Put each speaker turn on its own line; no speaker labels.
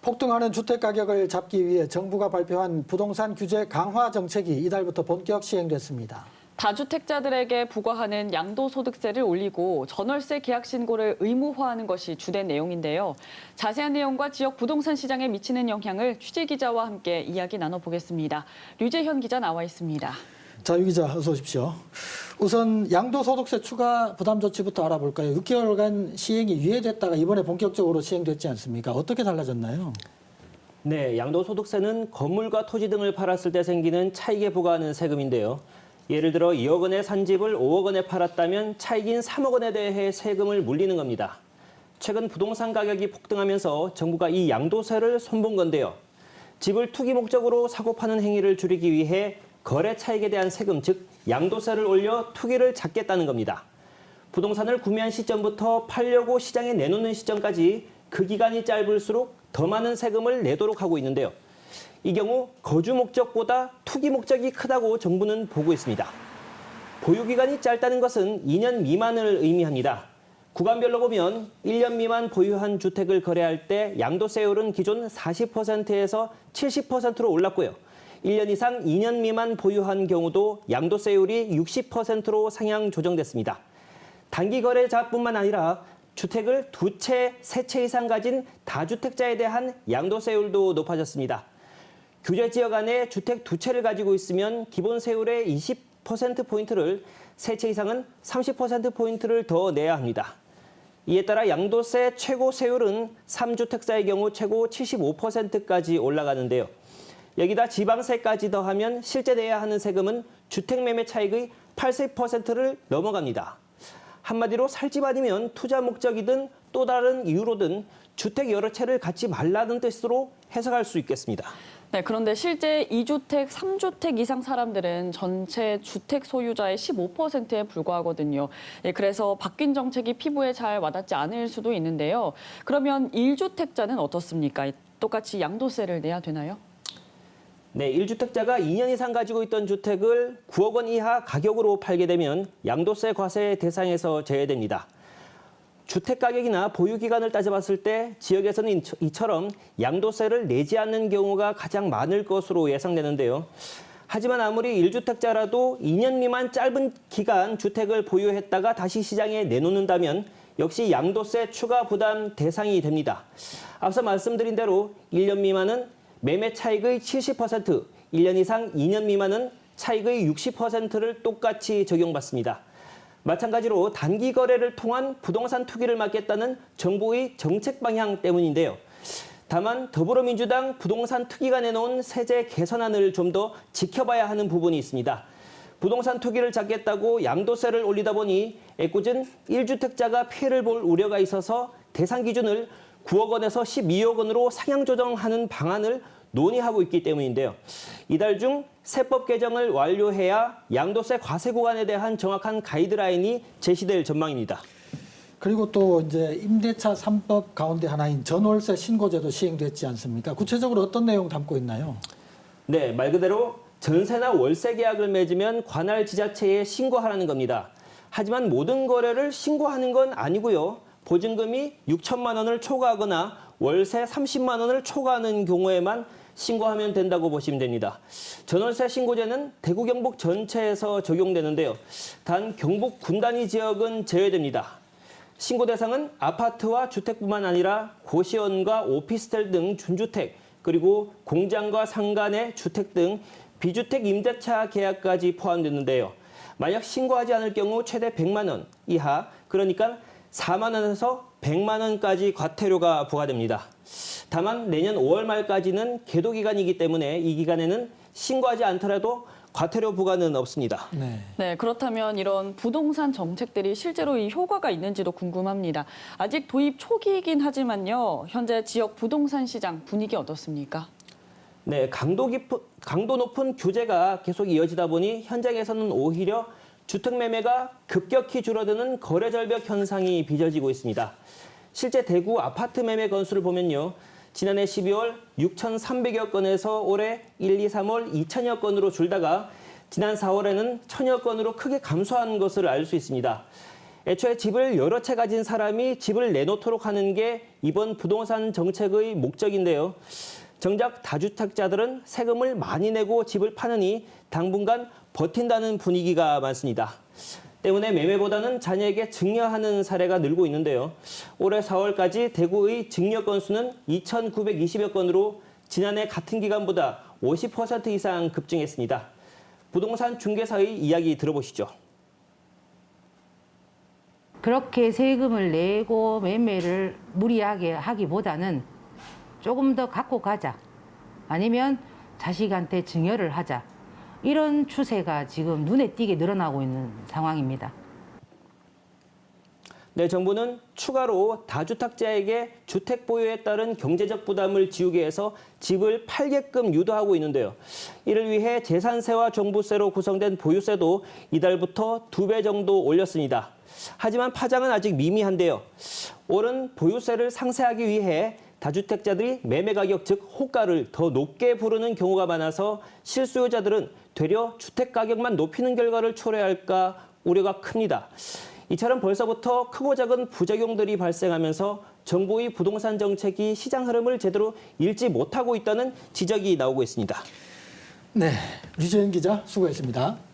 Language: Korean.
폭등하는 주택 가격을 잡기 위해 정부가 발표한 부동산 규제 강화 정책이 이달부터 본격 시행됐습니다.
다주택자들에게 부과하는 양도소득세를 올리고 전월세 계약 신고를 의무화하는 것이 주된 내용인데요. 자세한 내용과 지역 부동산 시장에 미치는 영향을 취재기자와 함께 이야기 나눠보겠습니다. 류재현 기자 나와 있습니다.
자, 유 기자 어서 오십시오. 우선 양도소득세 추가 부담 조치부터 알아볼까요? 6개월간 시행이 유예됐다가 이번에 본격적으로 시행됐지 않습니까? 어떻게 달라졌나요?
네, 양도소득세는 건물과 토지 등을 팔았을 때 생기는 차익에 부과하는 세금인데요. 예를 들어 2억 원의 산 집을 5억 원에 팔았다면 차익인 3억 원에 대해 세금을 물리는 겁니다. 최근 부동산 가격이 폭등하면서 정부가 이 양도세를 손본 건데요. 집을 투기 목적으로 사고 파는 행위를 줄이기 위해 거래 차익에 대한 세금, 즉 양도세를 올려 투기를 잡겠다는 겁니다. 부동산을 구매한 시점부터 팔려고 시장에 내놓는 시점까지 그 기간이 짧을수록 더 많은 세금을 내도록 하고 있는데요. 이 경우 거주 목적보다 투기 목적이 크다고 정부는 보고 있습니다. 보유기간이 짧다는 것은 2년 미만을 의미합니다. 구간별로 보면 1년 미만 보유한 주택을 거래할 때 양도세율은 기존 40%에서 70%로 올랐고요. 1년 이상 2년 미만 보유한 경우도 양도세율이 60%로 상향 조정됐습니다. 단기 거래자뿐만 아니라 주택을 2채, 3채 이상 가진 다주택자에 대한 양도세율도 높아졌습니다. 규제 지역 안에 주택 2채를 가지고 있으면 기본 세율의 20%포인트를, 3채 이상은 30%포인트를 더 내야 합니다. 이에 따라 양도세 최고 세율은 3주택자의 경우 최고 75%까지 올라가는데요. 여기다 지방세까지 더하면 실제 내야 하는 세금은 주택 매매 차익의 80%를 넘어갑니다. 한마디로 살 집 아니면 투자 목적이든 또 다른 이유로든 주택 여러 채를 갖지 말라는 뜻으로 해석할 수 있겠습니다.
네, 그런데 실제 2주택, 3주택 이상 사람들은 전체 주택 소유자의 15%에 불과하거든요. 예, 그래서 바뀐 정책이 피부에 잘 와닿지 않을 수도 있는데요. 그러면 1주택자는 어떻습니까? 똑같이 양도세를 내야 되나요?
네, 1주택자가 2년 이상 가지고 있던 주택을 9억 원 이하 가격으로 팔게 되면 양도세 과세 대상에서 제외됩니다. 주택 가격이나 보유 기간을 따져봤을 때 지역에서는 이처럼 양도세를 내지 않는 경우가 가장 많을 것으로 예상되는데요. 하지만 아무리 1주택자라도 2년 미만 짧은 기간 주택을 보유했다가 다시 시장에 내놓는다면 역시 양도세 추가 부담 대상이 됩니다. 앞서 말씀드린 대로 1년 미만은 매매 차익의 70%, 1년 이상 2년 미만은 차익의 60%를 똑같이 적용받습니다. 마찬가지로 단기 거래를 통한 부동산 투기를 막겠다는 정부의 정책 방향 때문인데요. 다만 더불어민주당 부동산 투기가 내놓은 세제 개선안을 좀 더 지켜봐야 하는 부분이 있습니다. 부동산 투기를 잡겠다고 양도세를 올리다 보니 애꿎은 1주택자가 피해를 볼 우려가 있어서 대상 기준을 9억 원에서 12억 원으로 상향 조정하는 방안을 논의하고 있기 때문인데요. 이달 중 세법 개정을 완료해야 양도세 과세 구간에 대한 정확한 가이드라인이 제시될 전망입니다.
그리고 또 이제 임대차 3법 가운데 하나인 전월세 신고제도 시행됐지 않습니까? 구체적으로 어떤 내용 담고 있나요?
네, 말 그대로 전세나 월세 계약을 맺으면 관할 지자체에 신고하라는 겁니다. 하지만 모든 거래를 신고하는 건 아니고요. 보증금이 6천만 원을 초과하거나 월세 30만 원을 초과하는 경우에만 신고하면 된다고 보시면 됩니다. 전월세 신고제는 대구 경북 전체에서 적용되는데요. 단 경북 군단위 지역은 제외됩니다. 신고 대상은 아파트와 주택뿐만 아니라 고시원과 오피스텔 등 준주택, 그리고 공장과 상가내 주택 등 비주택 임대차 계약까지 포함되는데요. 만약 신고하지 않을 경우 최대 100만 원 이하, 그러니까 4만 원에서 100만 원까지 과태료가 부과됩니다. 다만 내년 5월 말까지는 계도 기간이기 때문에 이 기간에는 신고하지 않더라도 과태료 부과는 없습니다.
네, 그렇다면 이런 부동산 정책들이 실제로 이 효과가 있는지도 궁금합니다. 아직 도입 초기이긴 하지만요. 현재 지역 부동산 시장 분위기 어떻습니까?
네, 강도 높은 규제가 계속 이어지다 보니 현장에서는 오히려 주택 매매가 급격히 줄어드는 거래 절벽 현상이 빚어지고 있습니다. 실제 대구 아파트 매매 건수를 보면요. 지난해 12월 6,300여 건에서 올해 1, 2, 3월 2천여 건으로 줄다가 지난 4월에는 1,000여 건으로 크게 감소한 것을 알 수 있습니다. 애초에 집을 여러 채 가진 사람이 집을 내놓도록 하는 게 이번 부동산 정책의 목적인데요. 정작 다주택자들은 세금을 많이 내고 집을 파느니 당분간 버틴다는 분위기가 많습니다. 때문에 매매보다는 자녀에게 증여하는 사례가 늘고 있는데요. 올해 4월까지 대구의 증여 건수는 2,920여 건으로 지난해 같은 기간보다 50% 이상 급증했습니다. 부동산 중개사의 이야기 들어보시죠.
그렇게 세금을 내고 매매를 무리하게 하기보다는 조금 더 갖고 가자. 아니면 자식한테 증여를 하자. 이런 추세가 지금 눈에 띄게 늘어나고 있는 상황입니다.
네, 정부는 추가로 다주택자에게 주택 보유에 따른 경제적 부담을 지우게 해서 집을 팔게끔 유도하고 있는데요. 이를 위해 재산세와 종부세로 구성된 보유세도 이달부터 2배 정도 올렸습니다. 하지만 파장은 아직 미미한데요. 올은 보유세를 상쇄하기 위해 다주택자들이 매매 가격, 즉 호가를 더 높게 부르는 경우가 많아서 실수요자들은 되려 주택 가격만 높이는 결과를 초래할까 우려가 큽니다. 이처럼 벌써부터 크고 작은 부작용들이 발생하면서 정부의 부동산 정책이 시장 흐름을 제대로 읽지 못하고 있다는 지적이 나오고 있습니다.
네, 류재현 기자 수고했습니다.